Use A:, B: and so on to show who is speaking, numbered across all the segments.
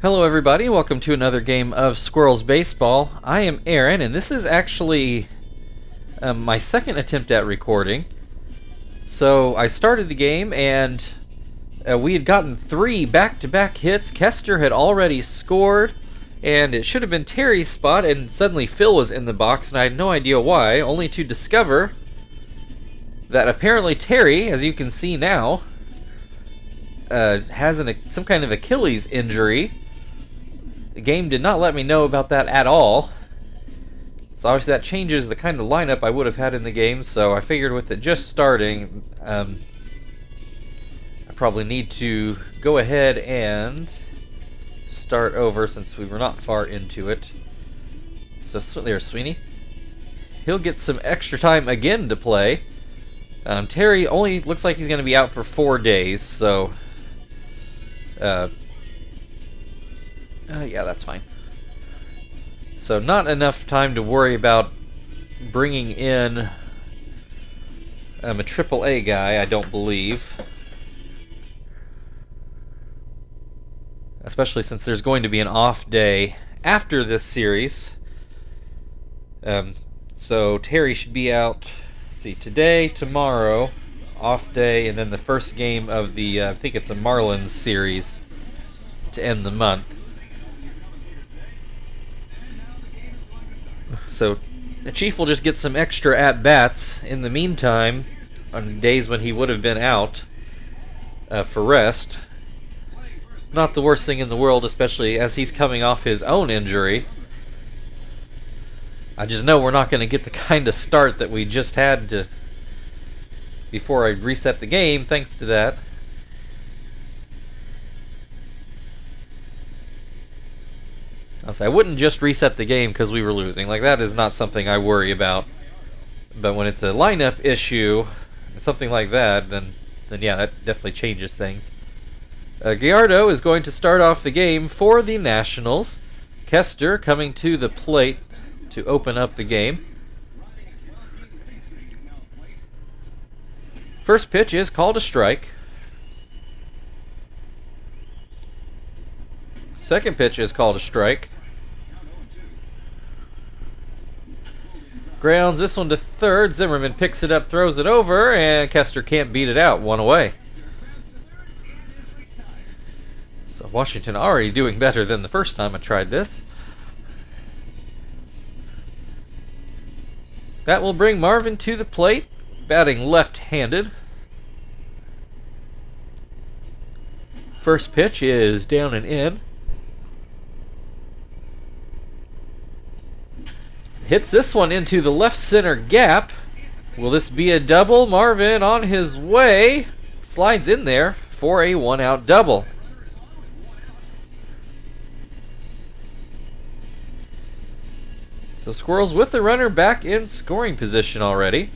A: Hello everybody, welcome to another game of Squirrels Baseball. I am Aaron, and this is actually my second attempt at recording. So I started the game, and we had gotten 3 back-to-back hits. Kester had already scored, and it should have been Terry's spot, and suddenly Phil was in the box, and I had no idea why, only to discover that apparently Terry, as you can see now, has some kind of Achilles injury. The game did not let me know about that at all. So obviously that changes the kind of lineup I would have had in the game, so I figured with it just starting, I probably need to go ahead and start over since we were not far into it. So there's Sweeney. He'll get some extra time again to play. Terry only looks like he's going to be out for 4 days, so yeah, that's fine. So not enough time to worry about bringing in a AAA guy, I don't believe. Especially since there's going to be an off day after this series. So Terry should be out, let's see, today, tomorrow, off day, and then the first game of the, I think it's a Marlins series to end the month. So the Chief will just get some extra at-bats in the meantime on days when he would have been out for rest. Not the worst thing in the world, especially as he's coming off his own injury. I just know we're not going to get the kind of start that we just had before I reset the game, thanks to that. I wouldn't just reset the game because we were losing. Like, that is not something I worry about. But when it's a lineup issue, something like that, then yeah, that definitely changes things. Gallardo is going to start off the game for the Nationals. Kester coming to the plate to open up the game. First pitch is called a strike. Second pitch is called a strike. Grounds this one to third. Zimmerman picks it up, throws it over, and Kester can't beat it out. 1 away. So Washington already doing better than the first time I tried this. That will bring Marvin to the plate, batting left-handed. First pitch is down and in. Hits this one into the left center gap. Will this be a double? Marvin on his way. Slides in there for a 1-out double. So Squirrels with the runner back in scoring position already.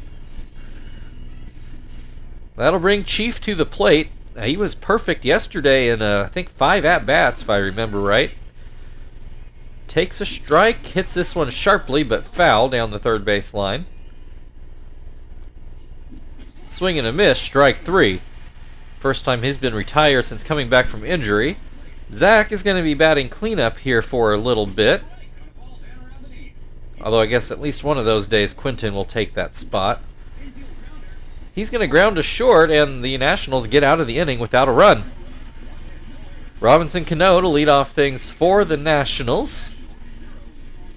A: That'll bring Chief to the plate. He was perfect yesterday in, I think, 5 at-bats, if I remember right. Takes a strike, hits this one sharply, but foul down the third base line. Swing and a miss, strike 3. First time he's been retired since coming back from injury. Zach is going to be batting cleanup here for a little bit. Although I guess at least one of those days Quinton will take that spot. He's going to ground to short, and the Nationals get out of the inning without a run. Robinson Cano to lead off things for the Nationals.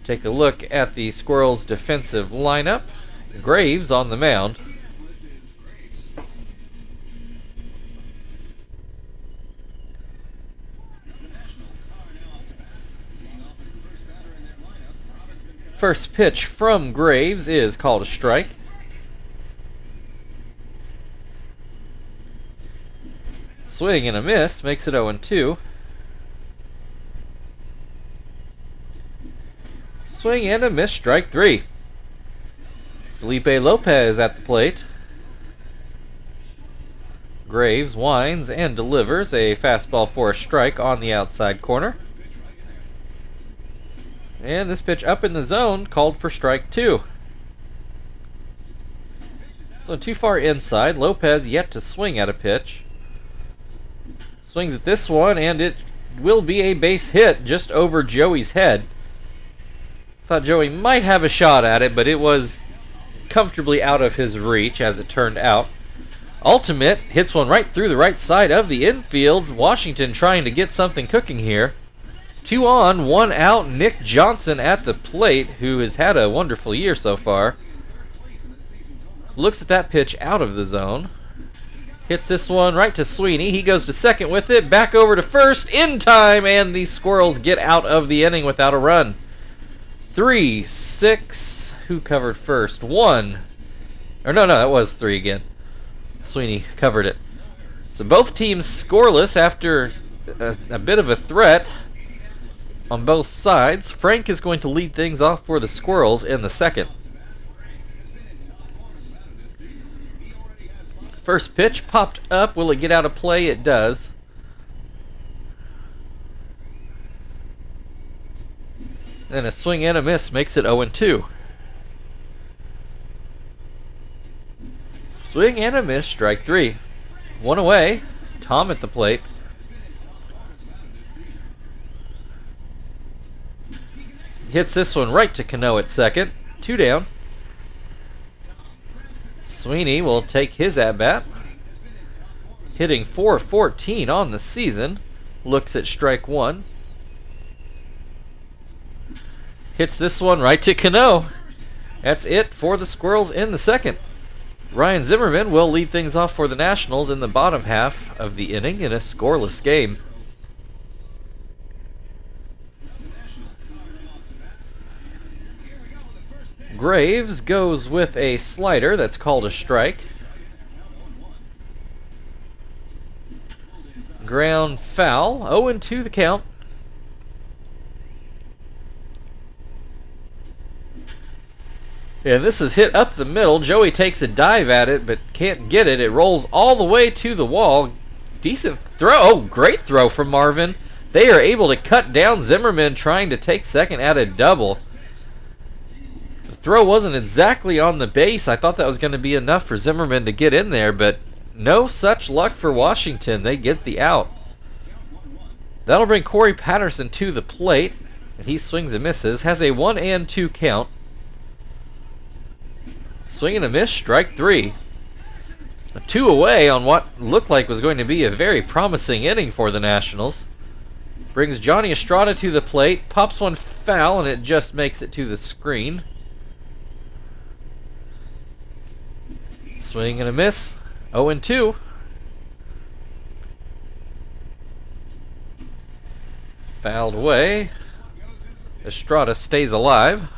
A: Take a look at the Squirrels' defensive lineup. Graves on the mound. First pitch from Graves is called a strike. Swing and a miss, makes it 0-2. Swing and a miss, strike 3. Felipe Lopez at the plate. Graves winds and delivers a fastball for a strike on the outside corner. And this pitch up in the zone called for strike 2. So too far inside. Lopez yet to swing at a pitch. Swings at this one, and it will be a base hit just over Joey's head. Thought Joey might have a shot at it, but it was comfortably out of his reach, as it turned out. Ultimate hits one right through the right side of the infield. Washington trying to get something cooking here. 2 on, 1 out. Nick Johnson at the plate, who has had a wonderful year so far. Looks at that pitch out of the zone. Hits this one right to Sweeney. He goes to second with it. Back over to first in time, and the Squirrels get out of the inning without a run. 3, 6. Who covered first? 1. Or no, that was 3 again. Sweeney covered it. So both teams scoreless after a bit of a threat on both sides. Frank is going to lead things off for the Squirrels in the second. First pitch popped up. Will it get out of play? It does. Then a swing and a miss makes it 0-2. Swing and a miss, strike 3. 1 away. Tom at the plate. Hits this one right to Cano at second. 2 down. Sweeney will take his at-bat. Hitting .414 on the season. Looks at strike 1. Hits this one right to Cano. That's it for the Squirrels in the second. Ryan Zimmerman will lead things off for the Nationals in the bottom half of the inning in a scoreless game. Graves goes with a slider that's called a strike. Ground foul. 0-2 the count. Yeah, this is hit up the middle. Joey takes a dive at it, but can't get it. It rolls all the way to the wall. Decent throw. Oh, great throw from Marvin. They are able to cut down Zimmerman trying to take second at a double. The throw wasn't exactly on the base. I thought that was going to be enough for Zimmerman to get in there, but no such luck for Washington. They get the out. That'll bring Corey Patterson to the plate, and he swings and misses. Has a 1-2 count. Swing and a miss, strike 3. 2 away on what looked like was going to be a very promising inning for the Nationals. Brings Johnny Estrada to the plate, pops one foul, and it just makes it to the screen. Swing and a miss, 0-2. Fouled away. Estrada stays alive.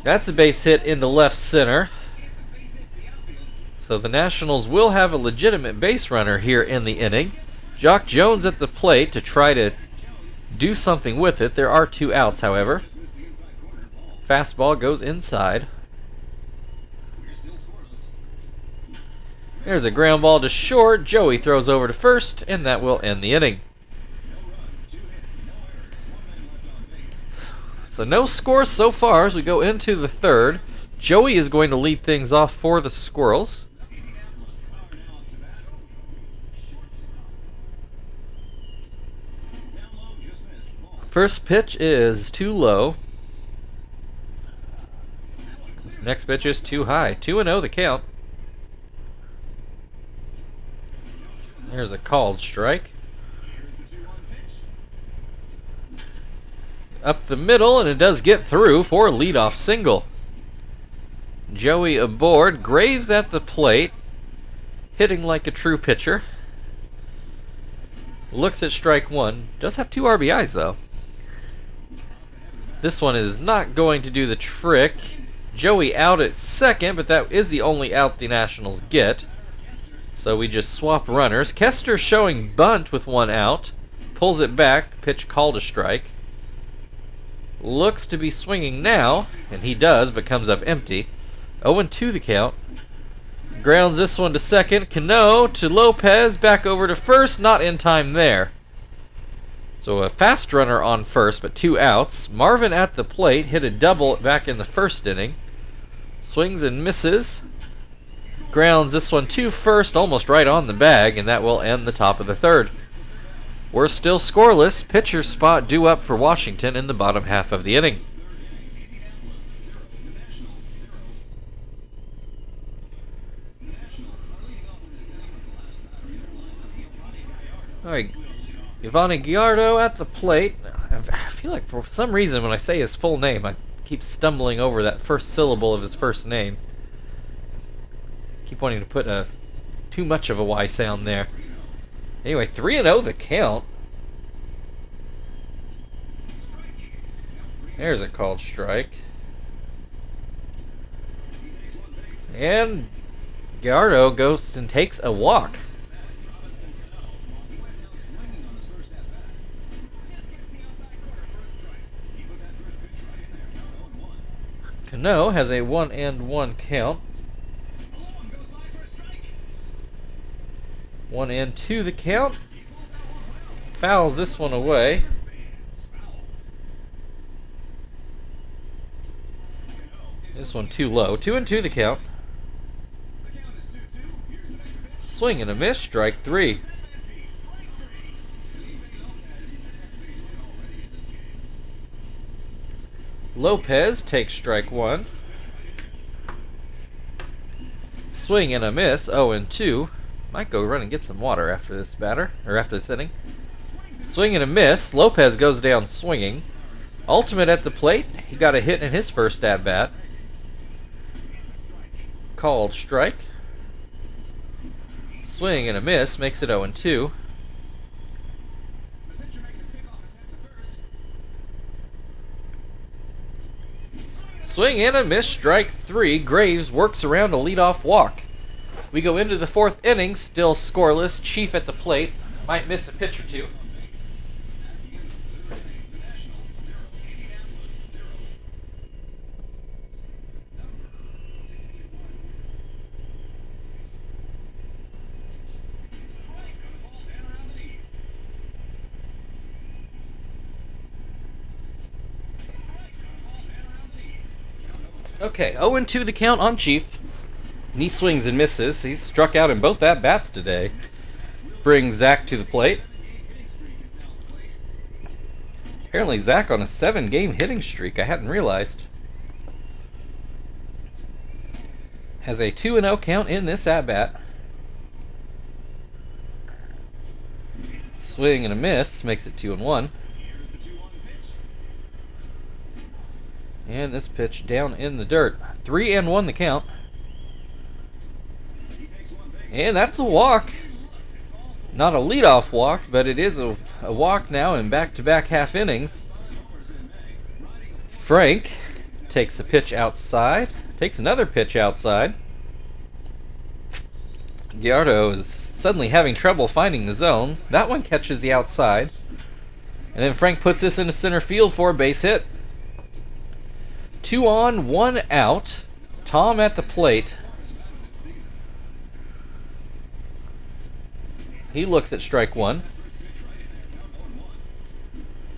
A: That's a base hit into left center. So the Nationals will have a legitimate base runner here in the inning. Jock Jones at the plate to try to do something with it. There are 2 outs, however. Fastball goes inside. There's a ground ball to short. Joey throws over to first, and that will end the inning. So no scores so far as we go into the third. Joey is going to lead things off for the Squirrels. First pitch is too low. This next pitch is too high. 2-0 the count. There's a called strike. Up the middle, and it does get through for a leadoff single. Joey aboard. Graves at the plate, hitting like a true pitcher. Looks at strike 1. Does have 2 RBIs, though. This one is not going to do the trick. Joey out at second, but that is the only out the Nationals get. So we just swap runners. Kester showing bunt with 1 out. Pulls it back. Pitch called a strike. Looks to be swinging now, and he does, but comes up empty. 0-2 the count. Grounds this one to second. Cano to Lopez, back over to first, not in time there. So a fast runner on first, but 2 outs. Marvin at the plate, hit a double back in the first inning. Swings and misses. Grounds this one to first, almost right on the bag, and that will end the top of the third. We're still scoreless. Pitcher spot due up for Washington in the bottom half of the inning. All right, Giovanni Gallardo at the plate. I feel like for some reason when I say his full name, I keep stumbling over that first syllable of his first name. Keep wanting to put too much of a Y sound there. Anyway, 3-0 the count. There's a called strike. And Gallardo goes and takes a walk. Cano has a 1-1 count. 1-2 the count. Fouls this one away. This one too low. 2-2 the count. Swing and a miss. Strike 3. Lopez takes strike 1. Swing and a miss. 0-2. Might go run and get some water after this batter, or after this inning. Swing and a miss. Lopez goes down swinging. Ultimate at the plate. He got a hit in his first at bat. Called strike. Swing and a miss. Makes it 0-2. Swing and a miss. Strike 3. Graves works around a leadoff walk. We go into the fourth inning, still scoreless. Chief at the plate. Might miss a pitch or two. Okay, 0-2 the count on Chief. Knee swings and misses. He's struck out in both at-bats today. Brings Zach to the plate. Apparently Zach on a 7-game hitting streak. I hadn't realized. Has a 2-0 count in this at-bat. Swing and a miss. Makes it 2-1. And this pitch down in the dirt. 3-1 the count. And that's a walk. Not a leadoff walk, but it is a walk now in back-to-back half innings. Frank takes a pitch outside. Takes another pitch outside. Gallardo is suddenly having trouble finding the zone. That one catches the outside. And then Frank puts this into center field for a base hit. 2 on, 1 out. Tom at the plate. He looks at strike 1.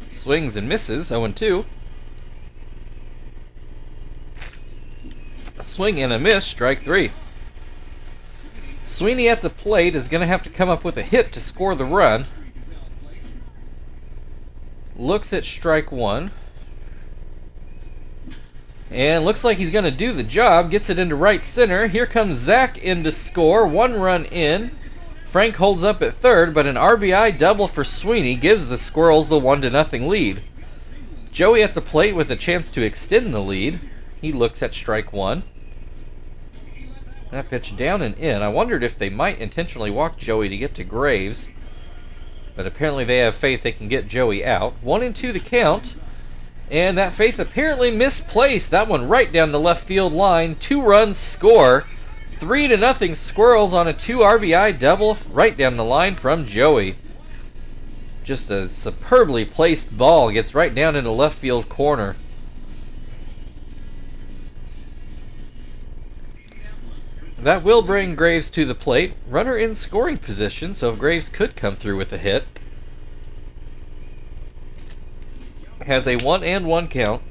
A: Swings and misses. 0-2. A swing and a miss. Strike 3. Sweeney at the plate is going to have to come up with a hit to score the run. Looks at strike 1. And looks like he's going to do the job. Gets it into right center. Here comes Zach in to score. 1 run in. Frank holds up at third, but an RBI double for Sweeney gives the Squirrels the 1-0 lead. Joey at the plate with a chance to extend the lead. He looks at strike 1. That pitch down and in. I wondered if they might intentionally walk Joey to get to Graves, but apparently they have faith they can get Joey out. 1-2 the count, and that faith apparently misplaced. That one right down the left field line. 2 runs score. 3-0 Squirrels on a 2 RBI double right down the line from Joey. Just a superbly placed ball. Gets right down in the left field corner. That will bring Graves to the plate. Runner in scoring position, so if Graves could come through with a hit. Has a 1-1 count.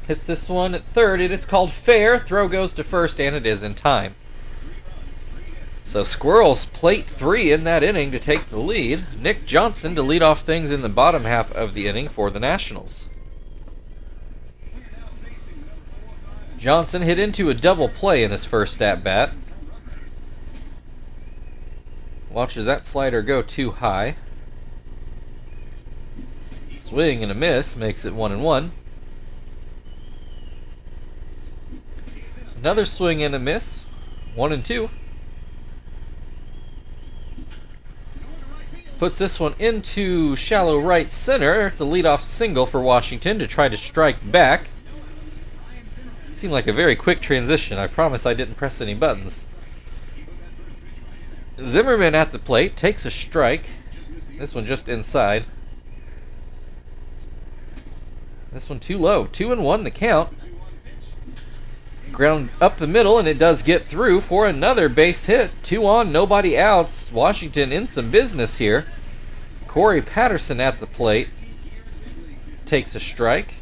A: Hits this one at third. It is called fair. Throw goes to first, and it is in time. So Squirrels plate 3 in that inning to take the lead. Nick Johnson to lead off things in the bottom half of the inning for the Nationals. Johnson hit into a double play in his first at-bat. Watches that slider go too high. Swing and a miss makes it 1-1. Another swing and a miss, 1-2. Puts this one into shallow right center. It's a leadoff single for Washington to try to strike back. Seemed like a very quick transition. I promise I didn't press any buttons. Zimmerman at the plate takes a strike. This one just inside. This one too low. 2-1 the count. Ground up the middle, and it does get through for another base hit. 2 on, nobody outs. Washington in some business here. Corey Patterson at the plate takes a strike.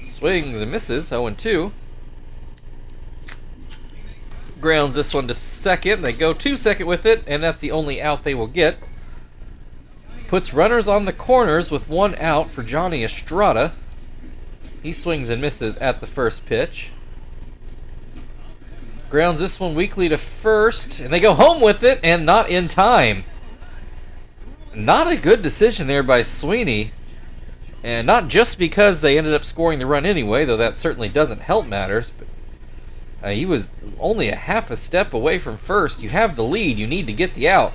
A: Swings and misses, 0-2. Grounds this one to second. They go to second with it, and that's the only out they will get. Puts runners on the corners with 1 out for Johnny Estrada. He swings and misses at the first pitch. Grounds this one weakly to first, and they go home with it, and not in time. Not a good decision there by Sweeney. And not just because they ended up scoring the run anyway, though that certainly doesn't help matters. But he was only a half a step away from first. You have the lead. You need to get the out.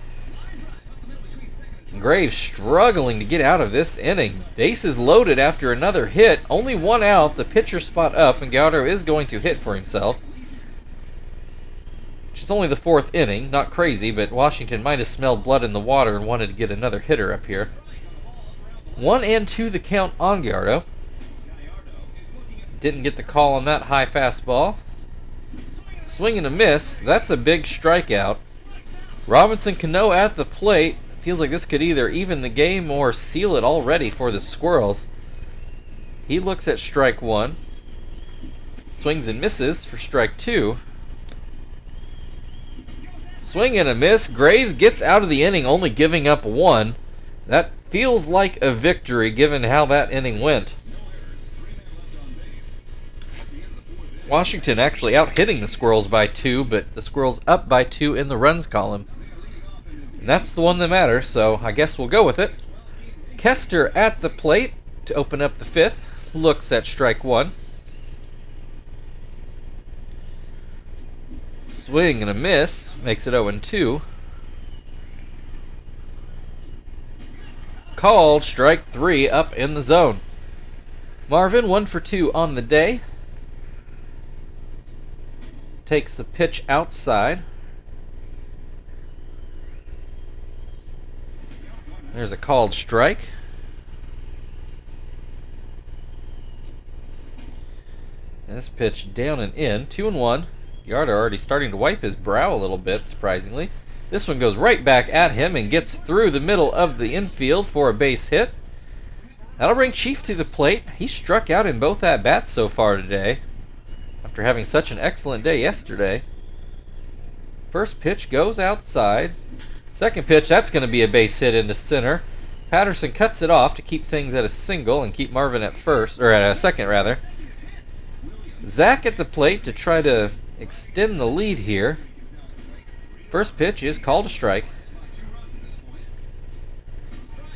A: Graves struggling to get out of this inning. Bases loaded after another hit. Only 1 out. The pitcher spot up, and Gallardo is going to hit for himself. Which is only the 4th inning. Not crazy, but Washington might have smelled blood in the water and wanted to get another hitter up here. 1-2 the count on Gallardo. Didn't get the call on that high fastball. Swing and a miss. That's a big strikeout. Robinson Cano at the plate. Feels like this could either even the game or seal it already for the Squirrels. He looks at strike 1. Swings and misses for strike 2. Swing and a miss. Graves gets out of the inning only giving up 1. That feels like a victory given how that inning went. Washington actually out-hitting the Squirrels by 2, but the Squirrels up by 2 in the runs column. And that's the one that matters, so I guess we'll go with it. Kester at the plate to open up the 5th. Looks at strike 1. Swing and a miss. Makes it 0-2. Called strike 3 up in the zone. Marvin 1 for 2 on the day. Takes the pitch outside. There's a called strike. And this pitch down and in. 2-1. Gallardo already starting to wipe his brow a little bit, surprisingly. This one goes right back at him and gets through the middle of the infield for a base hit. That'll bring Chief to the plate. He struck out in both at-bats so far today, after having such an excellent day yesterday. First pitch goes outside. Second pitch, that's going to be a base hit into center. Patterson cuts it off to keep things at a single and keep Marvin at first, or at a second rather. Zach at the plate to try to extend the lead here. First pitch is called a strike.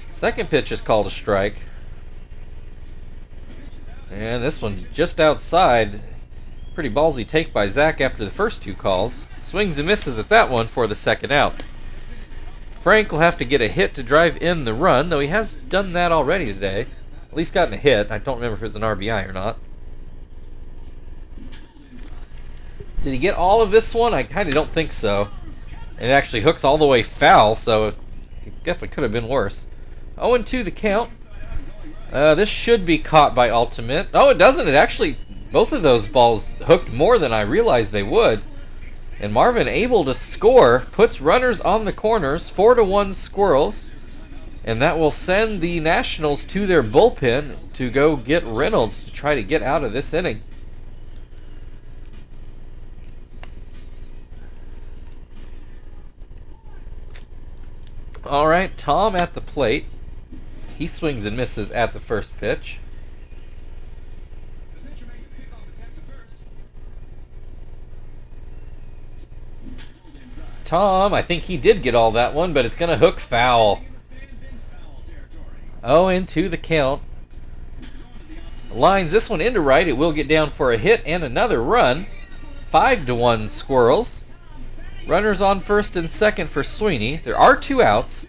A: Second pitch is called a strike. And this one just outside. Pretty ballsy take by Zach after the first 2 calls. Swings and misses at that one for the second out. Frank will have to get a hit to drive in the run, though he has done that already today. At least gotten a hit. I don't remember if it was an RBI or not. Did he get all of this one? I kind of don't think so. It actually hooks all the way foul, so it definitely could have been worse. 0-2 the count. This should be caught by Ultimate. Oh, it doesn't. It actually, both of those balls hooked more than I realized they would. And Marvin able to score, puts runners on the corners, 4-1 Squirrels. And that will send the Nationals to their bullpen to go get Reynolds to try to get out of this inning. All right, Tom at the plate. He swings and misses at the first pitch. Tom, I think he did get all that one, but it's going to hook foul. 0-2 the count. Lines this one into right. It will get down for a hit and another run. 5-1 Squirrels. Runners on first and second for Sweeney. There are 2 outs.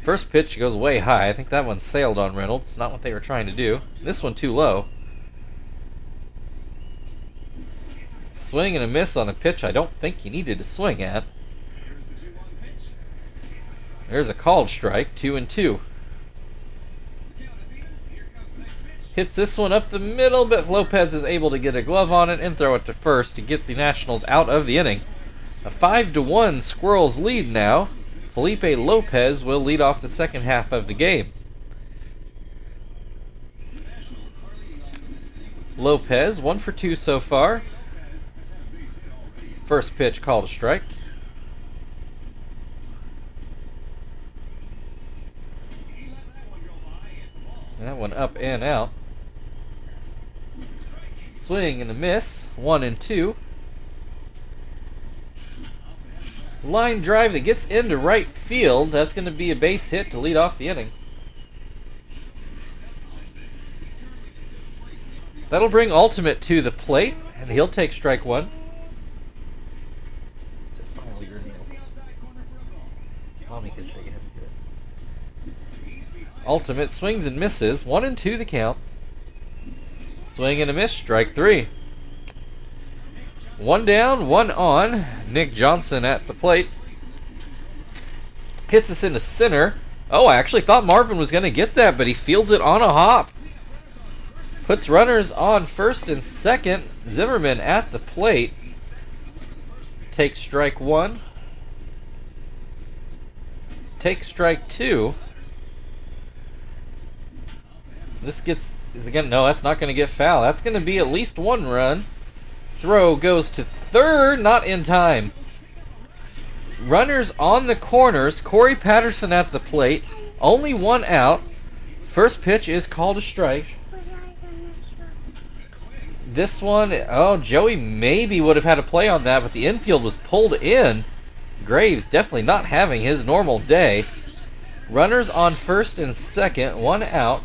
A: First pitch goes way high. I think that one sailed on Reynolds. Not what they were trying to do. This one too low. Swing and a miss on a pitch I don't think he needed to swing at. There's a called strike. 2-2. Hits this one up the middle, but Lopez is able to get a glove on it and throw it to first to get the Nationals out of the inning. A 5-1 Squirrels lead now. Felipe Lopez will lead off the second half of the game. Lopez, 1 for 2 so far. First pitch called a strike. That one up and out. Swing and a miss. 1-2. Line drive that gets into right field. That's going to be a base hit to lead off the inning. That'll bring Ultimate to the plate, and he'll take strike 1. Mommy can show you how to do it. Ultimate swings and misses. 1-2 the count. Swing and a miss. Strike 3. 1 down, 1 on. Nick Johnson at the plate. Hits us into center. Oh, I actually thought Marvin was going to get that, but he fields it on a hop. Puts runners on first and second. Zimmerman at the plate. Takes strike 1. Takes strike 2. This gets... no, that's not going to get foul. That's going to be at least 1 run. Throw goes to third, not in time. Runners on the corners. Corey Patterson at the plate. Only 1 out. First pitch is called a strike. This one, oh, Joey maybe would have had a play on that, but the infield was pulled in. Graves definitely not having his normal day. Runners on first and second, 1 out.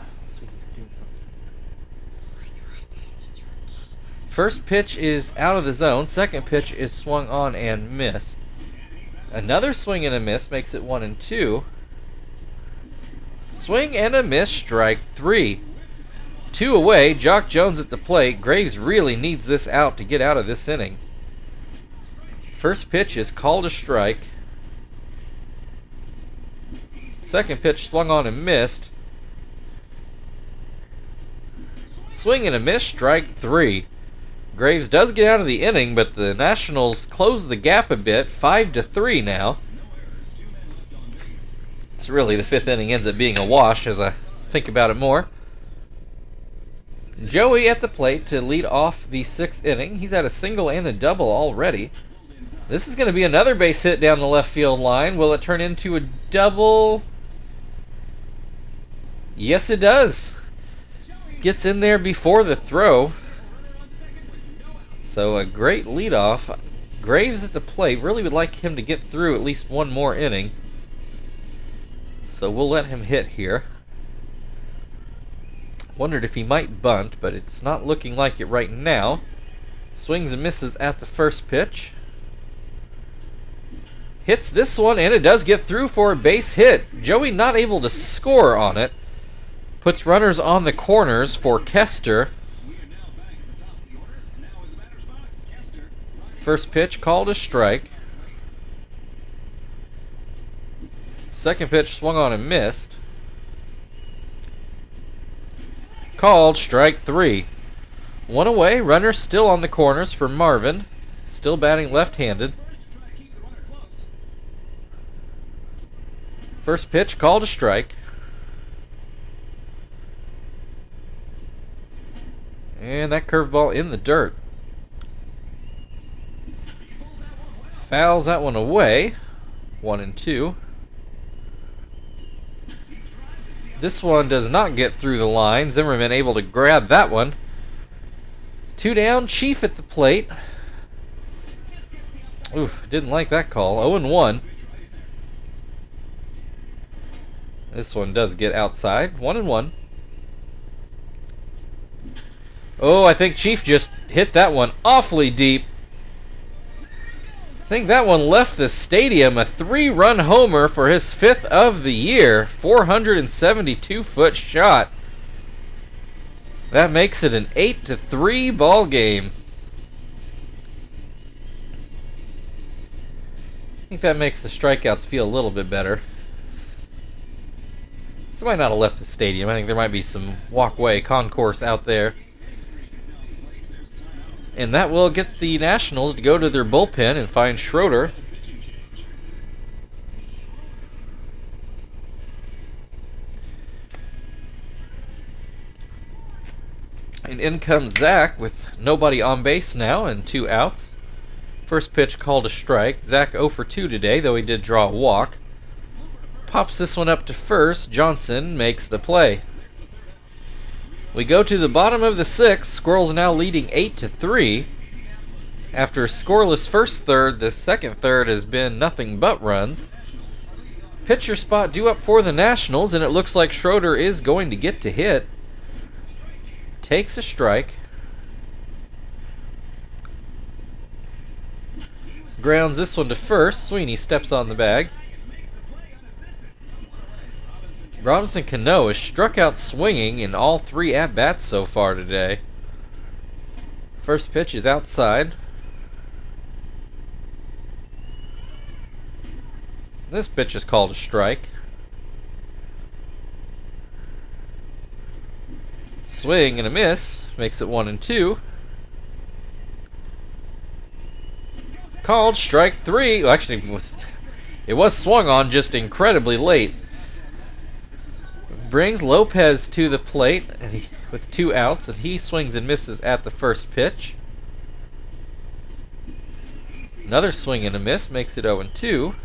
A: First pitch is out of the zone. Second pitch is swung on and missed. Another swing and a miss makes it 1-2. Swing and a miss, strike 3. 2 away. Jock Jones at the plate. Graves really needs this out to get out of this inning. First pitch is called a strike. Second pitch swung on and missed. Swing and a miss, strike 3. Graves does get out of the inning, but the Nationals close the gap a bit. 5-3 now. It's really the 5th inning ends up being a wash as I think about it more. Joey at the plate to lead off the 6th inning. He's had a single and a double already. This is going to be another base hit down the left field line. Will it turn into a double? Yes, it does. Gets in there before the throw. So a great leadoff. Graves at the plate. Really would like him to get through at least 1 more inning. So we'll let him hit here. Wondered if he might bunt, but it's not looking like it right now. Swings and misses at the first pitch. Hits this one, and it does get through for a base hit. Joey not able to score on it. Puts runners on the corners for Kester. First pitch called a strike. Second pitch swung on and missed. Called strike 3. 1 away. Runner still on the corners for Marvin. Still batting left-handed. First pitch called a strike. And that curveball in the dirt. Fouls that one away. 1-2. This one does not get through the line. Zimmerman able to grab that one. 2 down. Chief at the plate. Oof, didn't like that call. 0-1. This one does get outside. 1-1. Oh, I think Chief just hit that one awfully deep. I think that one left the stadium. A 3-run homer for his 5th of the year. 472-foot shot. That makes it an 8-3 ball game. I think that makes the strikeouts feel a little bit better. This might not have left the stadium. I think there might be some walkway concourse out there. And that will get the Nationals to go to their bullpen and find Schroeder. And in comes Zach with nobody on base now and 2 outs. First pitch called a strike. Zach 0 for 2 today, though he did draw a walk. Pops this one up to first. Johnson makes the play. We go to the bottom of the 6th. Squirrels now leading 8-3. After a scoreless first third, the second third has been nothing but runs. Pitcher spot due up for the Nationals, and it looks like Schroeder is going to get to hit. Takes a strike. Grounds this one to first. Sweeney steps on the bag. Robinson Cano has struck out swinging in all 3 at-bats so far today. First pitch is outside. This pitch is called a strike. Swing and a miss. Makes it 1-2. Called strike 3. Well, actually, it was swung on just incredibly late. Brings Lopez to the plate with 2 outs, and he swings and misses at the first pitch. Another swing and a miss makes it 0-2.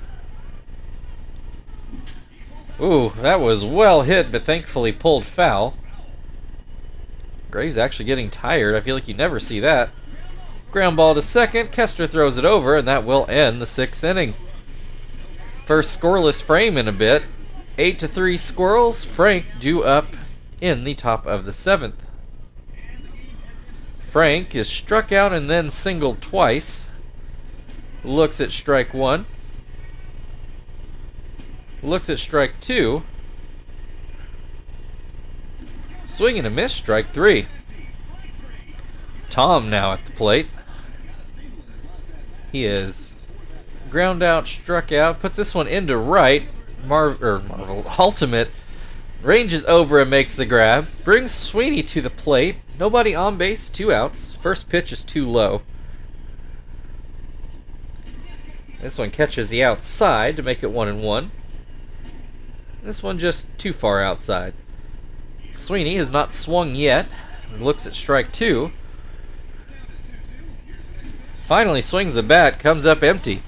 A: Ooh, that was well hit, but thankfully pulled foul. Graves actually getting tired. I feel like you never see that. Ground ball to second. Kester throws it over, and that will end the 6th inning. First scoreless frame in a bit. 8-3 Squirrels. Frank due up in the top of the 7th. Frank is struck out and then singled twice. Looks at strike 1. Looks at strike 2. Swing and a miss, strike 3. Tom now at the plate. He is ground out, struck out, puts this one into right. Marvel Ultimate ranges over and makes the grab. Brings Sweeney to the plate. Nobody on base, 2 outs. First pitch is too low. This one catches the outside to make it 1-1. This one just too far outside. Sweeney has not swung yet. Looks at strike 2. Finally swings the bat, comes up empty.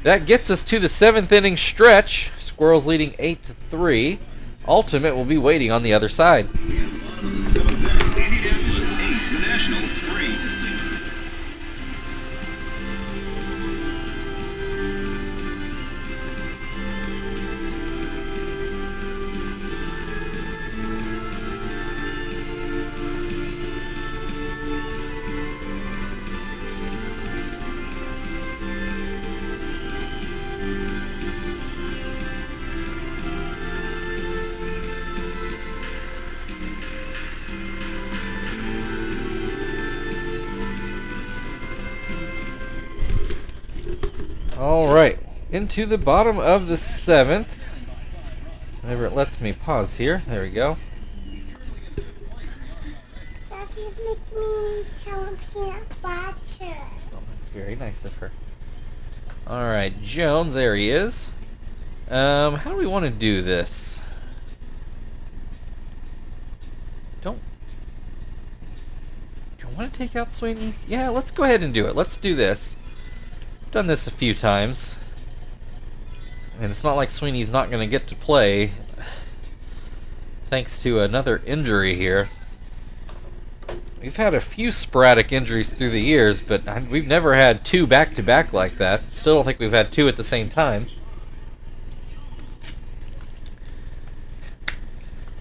A: That gets us to the 7th inning stretch. Squirrels leading 8-3. Ultimate will be waiting on the other side.
B: Indianapolis 8, Nationals 3.
A: Alright, into the bottom of the 7th. Whenever it lets me pause here. There we go.
C: That is making me tell peanut butter.
A: Oh, that's very nice of her. Alright, Jones, there he is. How do we want to do this? want to take out Sweeney? Yeah, let's go ahead and do it. Let's do this. Done this a few times. And it's not like Sweeney's not going to get to play thanks to another injury here. We've had a few sporadic injuries through the years, but we've never had two back-to-back like that. Still don't think we've had two at the same time.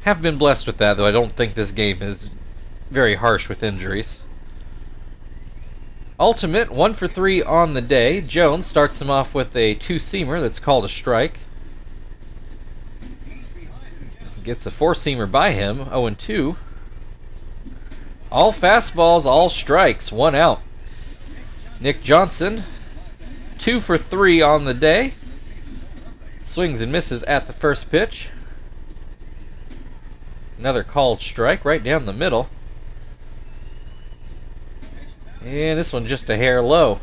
A: Have been blessed with that, though I don't think this game is very harsh with injuries. Ultimate, 1 for 3 on the day. Jones starts him off with a two-seamer that's called a strike. Gets a four-seamer by him, 0-2. All fastballs, all strikes, 1 out. Nick Johnson, 2 for 3 on the day. Swings and misses at the first pitch. Another called strike right down the middle. And this one just a hair low.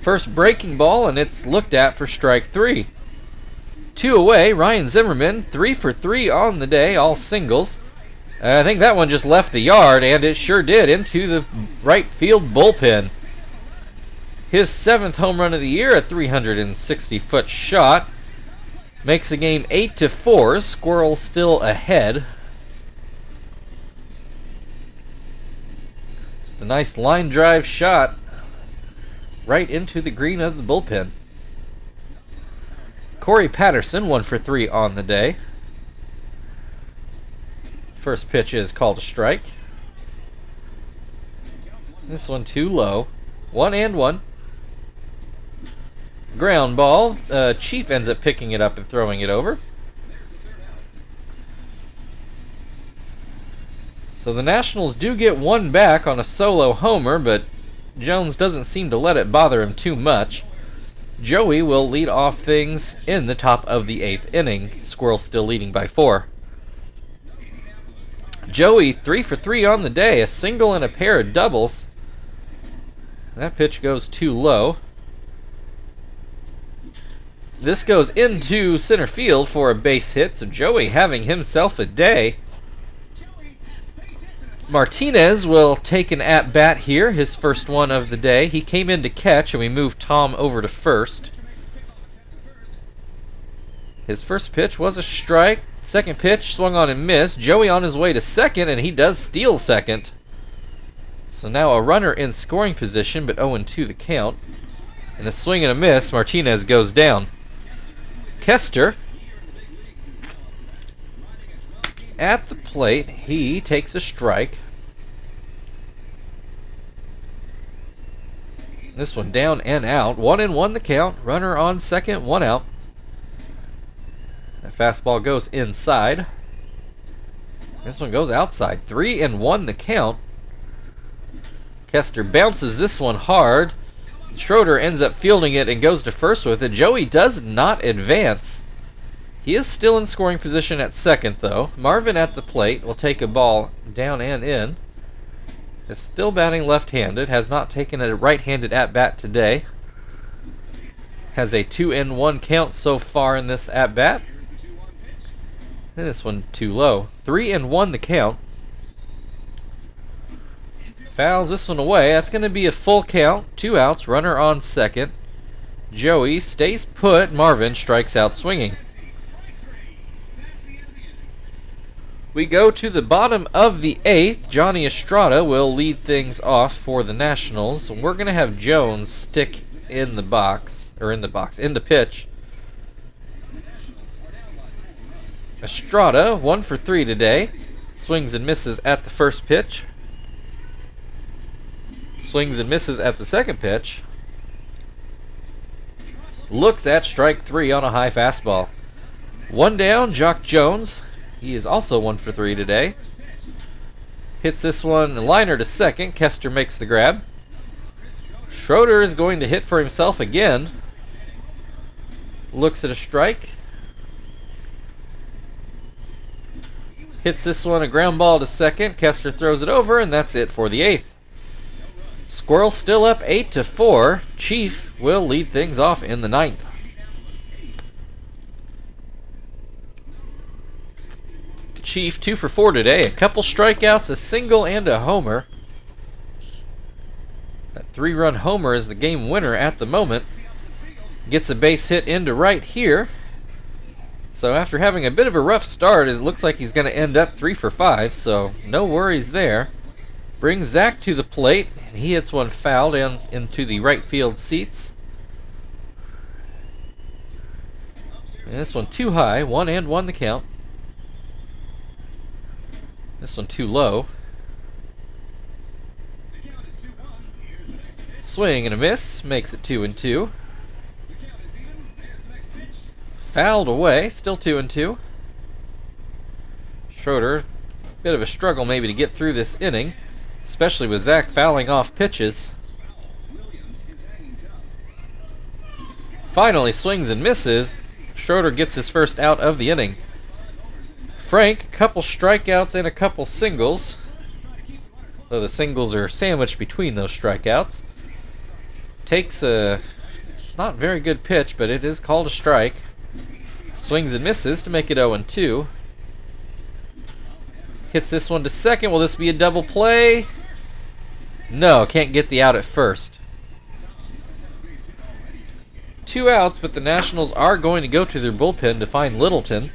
A: First breaking ball, and it's looked at for strike 3. 2 away, Ryan Zimmerman, 3 for 3 on the day, all singles. I think that one just left the yard, and it sure did, into the right field bullpen. His 7th home run of the year, a 360-foot shot. Makes the game 8-4. Squirrels still ahead. Just a nice line drive shot right into the green of the bullpen. Corey Patterson, 1 for 3 on the day. First pitch is called a strike. This one too low. 1-1. Ground ball. Chief ends up picking it up and throwing it over. So the Nationals do get one back on a solo homer, but Jones doesn't seem to let it bother him too much. Joey will lead off things in the top of the 8th inning. Squirrels still leading by 4. Joey, 3 for 3 on the day, a single and a pair of doubles. That pitch goes too low. This goes into center field for a base hit, so Joey having himself a day. Martinez will take an at-bat here, his first one of the day. He came in to catch, and we moved Tom over to first. His first pitch was a strike. Second pitch swung on and missed. Joey on his way to second, and he does steal second. So now a runner in scoring position, but 0-2 the count. And a swing and a miss. Martinez goes down. Kester at the plate. He takes a strike. This one down and out. 1-1 the count. Runner on second, 1 out. That fastball goes inside. This one goes outside. 3-1 the count. Kester bounces this one hard. Schroeder ends up fielding it and goes to first with it. Joey does not advance. He is still in scoring position at second, though. Marvin at the plate will take a ball down and in. Is still batting left-handed. Has not taken a right-handed at-bat today. Has a 2-1 count so far in this at-bat. And this one too low. 3-1 the count. Fouls this one away. That's going to be a full count. 2 outs. Runner on second. Joey stays put. Marvin strikes out swinging. We go to the bottom of the 8th. Johnny Estrada will lead things off for the Nationals. We're going to have Jones stick in the box. Or in the pitch. Estrada, 1 for 3 today. Swings and misses at the first pitch. Swings and misses at the second pitch. Looks at strike 3 on a high fastball. 1 down, Jock Jones. He is also 1 for 3 today. Hits this one, liner to second. Kester makes the grab. Schroeder is going to hit for himself again. Looks at a strike. Hits this one, a ground ball to second. Kester throws it over, and that's it for the 8th. Squirrels still up 8-4. Chief will lead things off in the 9th. Chief 2 for 4 today. A couple strikeouts, a single, and a homer. That 3-run homer is the game winner at the moment. Gets a base hit into right here. So after having a bit of a rough start, it looks like he's going to end up 3 for 5, so no worries there. Brings Zach to the plate, and he hits one foul down into the right field seats. And this one too high, 1-1 the count. This one too low. Swing and a miss, makes it 2-2. Fouled away, still 2-2. Schroeder, bit of a struggle maybe to get through this inning, especially with Zach fouling off pitches. Finally swings and misses. Schroeder gets his first out of the inning. Frank, a couple strikeouts and a couple singles, though the singles are sandwiched between those strikeouts. Takes a not very good pitch, but it is called a strike. Swings and misses to make it 0-2. Hits this one to second. Will this be a double play? No, can't get the out at first. 2 outs, but the Nationals are going to go to their bullpen to find Littleton.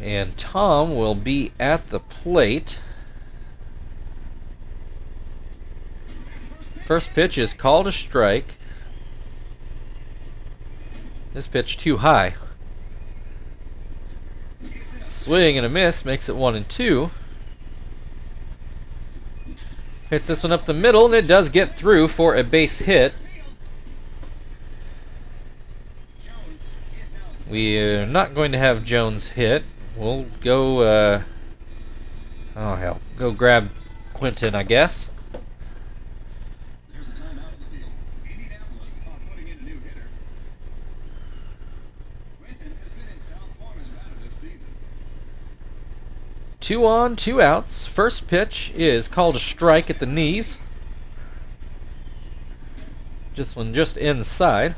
A: And Tom will be at the plate. First pitch is called a strike. This pitch too high. Swing and a miss makes it 1-2. Hits this one up the middle, and it does get through for a base hit. We're not going to have Jones hit. We'll go, oh hell, go grab Quinton, I guess.
B: There's a timeout in the field. Indianapolis putting in a new hitter. Quinton has been in top form as batter this season.
A: 2 on, 2 outs. First pitch is called a strike at the knees. This one just inside.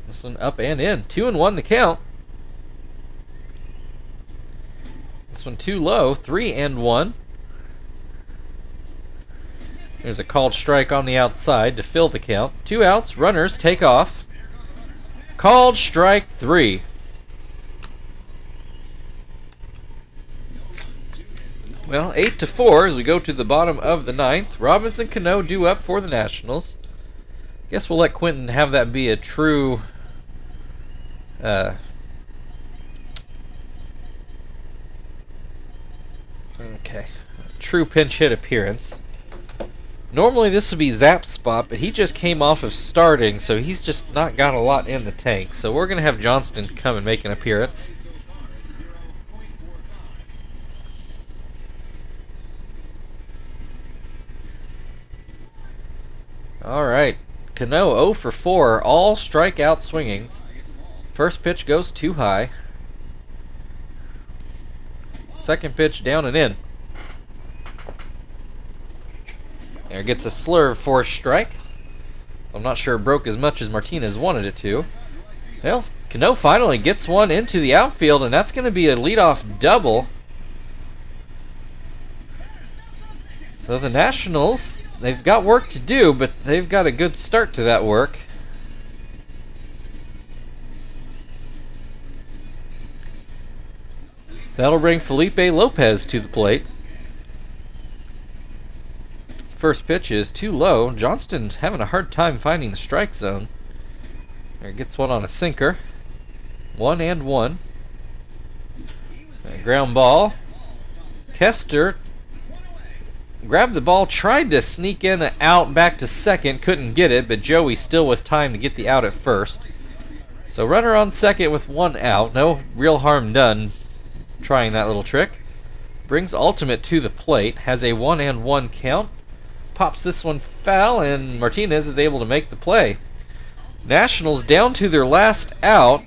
A: This one up and in. 2-1 the count. This one too low. 3-1. There's a called strike on the outside to fill the count. 2 outs. Runners take off. Called strike 3. Well, 8-4 as we go to the bottom of the 9th. Robinson Cano due up for the Nationals. Guess we'll let Quinton have that be a true true pinch hit appearance. Normally this would be Zap's spot, but he just came off of starting, so he's just not got a lot in the tank. So we're going to have Johnston come and make an appearance. Alright, Cano 0 for 4, all strikeout swingings. First pitch goes too high. Second pitch down and in. There gets a slurve for a strike. I'm not sure it broke as much as Martinez wanted it to. Well, Cano finally gets one into the outfield, and that's going to be a leadoff double. So the Nationals, they've got work to do, but they've got a good start to that work. That'll bring Felipe Lopez to the plate. First pitch is too low. Johnston's having a hard time finding the strike zone. There, gets one on a sinker. 1-1. Ground ball. Kester grabbed the ball, tried to sneak in and out back to second, couldn't get it, but Joey still with time to get the out at first. So runner on second with 1 out. No real harm done trying that little trick. Brings Ultimate to the plate, has a 1-1 count. Pops this one foul, and Martinez is able to make the play. Nationals down to their last out,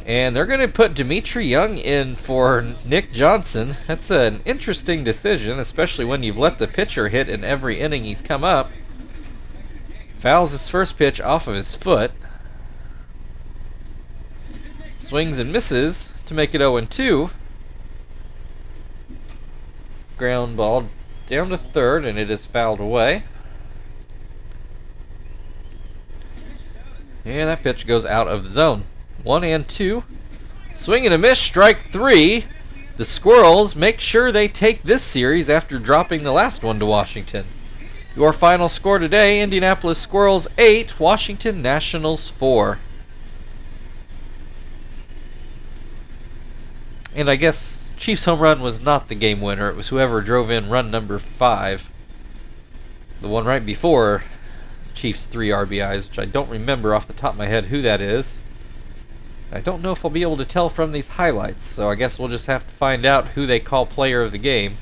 A: and they're going to put Dimitri Young in for Nick Johnson. That's an interesting decision, especially when you've let the pitcher hit in every inning he's come up. Fouls his first pitch off of his foot. Swings and misses to make it 0-2. Ground ball down to third, and it is fouled away. And that pitch goes out of the zone. 1-2. Swing and a miss, strike 3. The Squirrels make sure they take this series after dropping the last one to Washington. Your final score today, Indianapolis Squirrels 8, Washington Nationals 4. And I guess Chiefs' home run was not the game winner. It was whoever drove in run number 5. The one right before Chiefs' 3 RBIs, which I don't remember off the top of my head who that is. I don't know if I'll be able to tell from these highlights, so I guess we'll just have to find out who they call player of the game.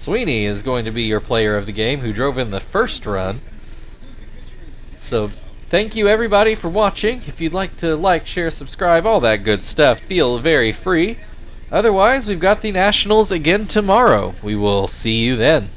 A: Sweeney is going to be your player of the game, who drove in the first run. So, thank you everybody for watching. If you'd like to like, share, subscribe, all that good stuff, feel very free. Otherwise, we've got the Nationals again tomorrow. We will see you then.